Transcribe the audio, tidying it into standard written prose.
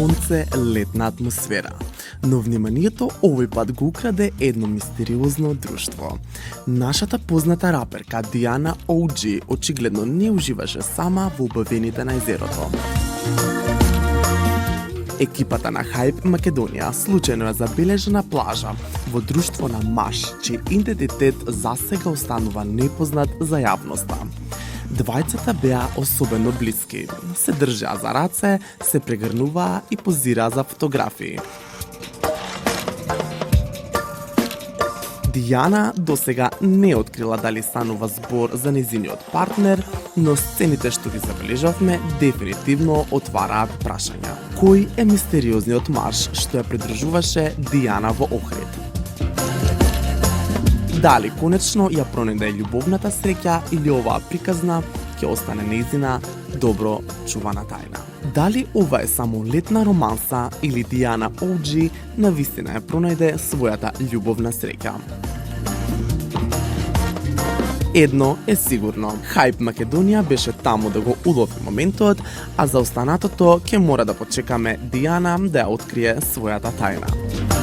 сонце, летна атмосфера. Но вниманието овој пат го украде едно мистериозно друштво. Нашата позната раперка Диана OG очигледно не уживаше сама во убавените на езерото. Екипата на Hype Македонија случајно ја забележа на плажа во друштво на маж, чиј идентитет засега останува непознат за јавноста. Двајцата беа особено блиски, се држаа за раце, се прегрнуваа и позираа за фотографии. Дијана досега не открила дали станува збор за нејзиниот партнер, но сцените што ги забележавме дефинитивно отвараат прашања. Кој е мистериозниот маж што ја придржуваше Дијана во Охрид? Дали конечно ја пронајде љубовната среќа или оваа приказна ќе остане нејзина добро чувана тајна? Дали ова е само летна романса или Диана OG навистина ја пронајде својата љубовна среќа? Едно е сигурно, Hype Македонија беше таму да го улови моментот, а за останатото ќе мора да почекаме Диана да ја открие својата тајна.